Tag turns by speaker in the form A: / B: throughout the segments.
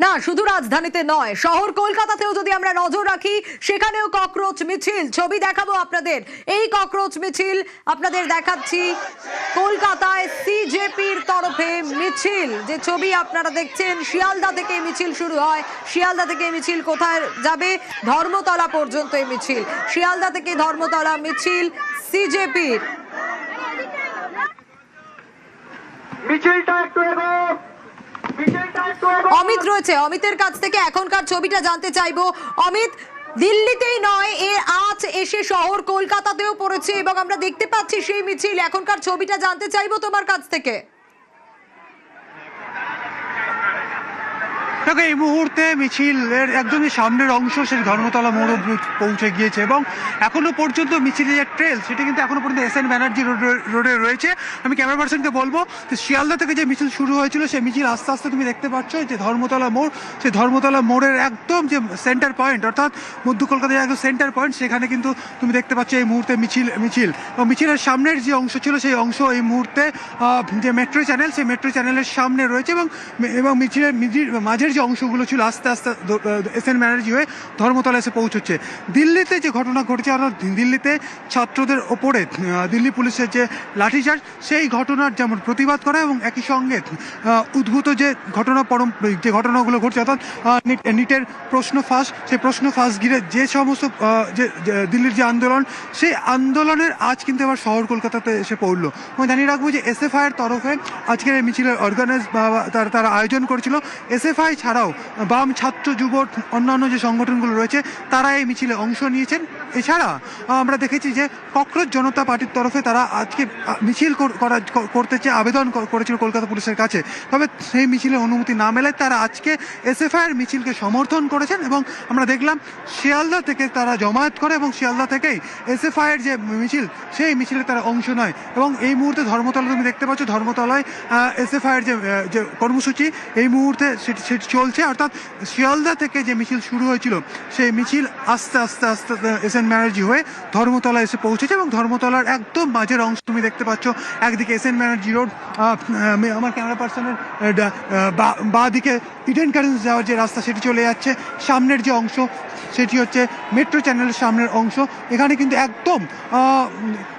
A: না শুধু রাজধানীতে নয়, শহর কলকাতাতেও যদি আমরা নজর রাখি সেখানেও ককরোচ মিছিল। ছবি দেখাবো আপনাদের। এই ককরোচ মিছিল আপনাদের দেখাচ্ছি কলকাতায় সিজেপির তরফে মিছিল। যে ছবি আপনারা দেখছেন, শিয়ালদা থেকে মিছিল শুরু হয়। শিয়ালদা থেকে মিছিল কোথায় যাবে? ধর্মতলা পর্যন্ত এই মিছিল। শিয়ালদা থেকে ধর্মতলা মিছিল সিজেপির। অমিত রয়েছে, অমিতের কাছ থেকে এখনকার ছবিটা জানতে চাইবো। অমিত, দিল্লিতেই নয়, আজ এসে শহর কলকাতাতেও পড়েছে এবং আমরা দেখতে পাচ্ছি সেই মিছিল। এখনকার ছবিটা জানতে চাইবো তোমার কাছ থেকে।
B: দেখো, এই মুহূর্তে মিছিলের একদমই সামনের অংশ সেই ধর্মতলা মোড় পৌঁছে গিয়েছে এবং এখনো পর্যন্ত মিছিলের যে ট্রেল সেটা কিন্তু এখনো পর্যন্ত এসএন ব্যানার্জি রোডে রয়েছে। আমি ক্যামেরা পার্সনকে বলবো যে শিয়ালদা থেকে যে মিছিল শুরু হয়েছিল সেই মিছিল আস্তে আস্তে তুমি দেখতে পাচ্ছ যে ধর্মতলা মোড়, সেই ধর্মতলা মোড়ের একদম যে সেন্টার পয়েন্ট, অর্থাৎ মধ্য কলকাতার একদম সেন্টার পয়েন্ট, সেখানে কিন্তু তুমি দেখতে পাচ্ছ এই মুহূর্তে মিছিল এবং মিছিলের সামনের যে অংশ ছিল সেই অংশ এই মুহূর্তে যে মেট্রো চ্যানেল, সেই মেট্রো চ্যানেলের সামনে রয়েছে এবং মিছিলের মাঝের যে অংশগুলো ছিল আস্তে আস্তে এসএন ব্যানার্জি হয়ে ধর্মতলা এসে পৌঁছচ্ছে। দিল্লিতে যে ঘটনা ঘটেছে, অর্থাৎ দিল্লিতে ছাত্রদের ওপরে দিল্লি পুলিশের যে লাঠিচার্জ, সেই ঘটনার যেমন প্রতিবাদ করা এবং একই সঙ্গে উদ্ভূত যে ঘটনাগুলো ঘটছে, অর্থাৎ নিটের প্রশ্ন ফাঁস, সেই প্রশ্ন ফাঁস ঘিরে যে সমস্ত যে দিল্লির যে আন্দোলন, সেই আন্দোলনের আজ কিন্তু এবার শহর কলকাতাতে এসে পড়লো। আমি জানিয়ে রাখবো যে এসএফআইয়ের তরফে আজকের এই মিছিলের অর্গানাইজ তারা আয়োজন করেছিল। এসএফআই ছাড়াও বাম, ছাত্র, যুব, অন্যান্য যে সংগঠনগুলো রয়েছে তারা এই মিছিলে অংশ নিয়েছেন। এছাড়া আমরা দেখেছি যে ককরোচ জনতা পার্টির তরফে তারা আজকে মিছিল করতে চেয়ে আবেদন করেছিল কলকাতা পুলিশের কাছে, তবে সেই মিছিলের অনুমতি না মেলায় তারা আজকে এসএফআইয়ের মিছিলকে সমর্থন করেছেন এবং আমরা দেখলাম শিয়ালদা থেকে তারা জমায়েত করে এবং শিয়ালদা থেকেই এসএফআইয়ের যে মিছিল সেই মিছিলে তারা অংশ নেয় এবং এই মুহূর্তে ধর্মতলা তুমি দেখতে পাচ্ছ, ধর্মতলায় এসএফআইয়ের যে কর্মসূচি এই মুহূর্তে সেটি চলছে। অর্থাৎ শিয়ালদা থেকে যে মিছিল শুরু হয়েছিল সেই মিছিল আস্তে আস্তে আস্তে এসএন ব্যানার্জি হয়ে ধর্মতলা এসে পৌঁছেছে এবং ধর্মতলার একদম মাঝের অংশ তুমি দেখতে পাচ্ছ। একদিকে এসএন ব্যানার্জি রোড, আমার ক্যামেরা পার্সনের বাঁ দিকে ইডেন গার্ডেন্স যাওয়ার যে রাস্তা সেটি চলে যাচ্ছে। সামনের যে অংশ সেটি হচ্ছে মেট্রো চ্যানেলের সামনের অংশ। এখানে কিন্তু একদম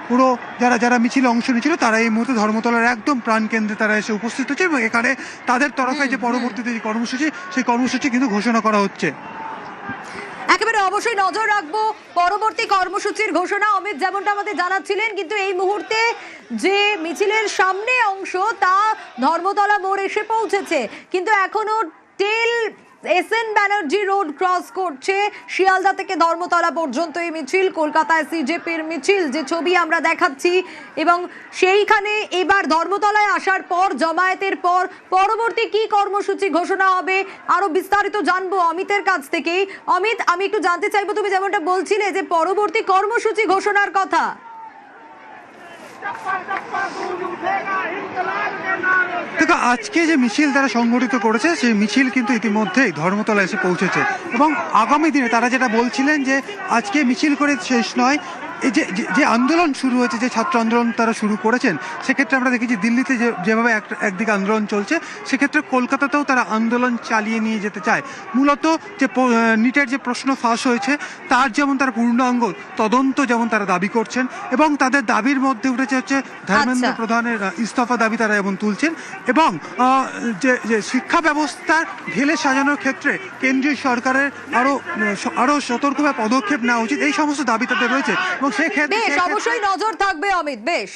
B: পুরো যারা মিছিলে অংশ নিয়েছিল তারা এই মুহূর্তে ধর্মতলার একদম প্রাণকেন্দ্রে তারা এসে উপস্থিত হচ্ছে এবং এখানে তাদের তরফে যে পরবর্তীতে যে কর্মসূচি সেই কর্মসূচি কিন্তু ঘোষণা করা হচ্ছে।
A: একেবারে অবশ্যই নজর রাখবো পরবর্তী কর্মসূচির ঘোষণা। অমিত যেমনটা আমাদের জানাচ্ছিলেন, কিন্তু এই মুহূর্তে যে মিছিলের সামনে অংশ তা ধর্মতলা মোড় এসে পৌঁছেছে, কিন্তু এখনো টেল এসএন ব্যানার্জি রোড ক্রস করছে। শিয়ালদা থেকে ধর্মতলা পর্যন্ত এই মিছিল, কলকাতায় সিজেপির মিছিল যে ছবি আমরা দেখাচ্ছি এবং সেইখানে এবার ধর্মতলায় আসার পর জমায়েতের পর পরবর্তী কি কর্মসূচি ঘোষণা হবে আরো বিস্তারিত জানবো অমিতের কাছ থেকে। অমিত, আমি একটু জানতে চাইবো, তুমি যেমনটা বলছিলে যে পরবর্তী কর্মসূচি ঘোষণার কথা,
B: দেখো আজকে যে মিছিল তারা সংগঠিত করেছে সেই মিছিল কিন্তু ইতিমধ্যেই ধর্মতলা এসে পৌঁছেছে এবং আগামী দিনে তারা যেটা বলছিলেন যে আজকে মিছিল করে শেষ নয়, এই যে আন্দোলন শুরু হয়েছে, যে ছাত্র আন্দোলন তারা শুরু করেছেন, সেক্ষেত্রে আমরা দেখেছি দিল্লিতে যেভাবে একদিকে আন্দোলন চলছে, সেক্ষেত্রে কলকাতাতেও তারা আন্দোলন চালিয়ে নিয়ে যেতে চায়। মূলত যে নিটের যে প্রশ্ন ফাঁস হয়েছে তার যেমন তারা পূর্ণাঙ্গ তদন্ত যেমন তারা দাবি করছেন এবং তাদের দাবির মধ্যে উঠেছে হচ্ছে ধর্মেন্দ্র প্রধানের ইস্তফা দাবি তারা যেমন তুলছেন এবং যে শিক্ষা ব্যবস্থার ঢেলে সাজানোর ক্ষেত্রে কেন্দ্রীয় সরকারের আরো সতর্কভাবে পদক্ষেপ নেওয়া উচিত, এই সমস্ত দাবি তাদের রয়েছে এবং
A: বেশ অবশ্যই নজর থাকবে অমিত। বেশ।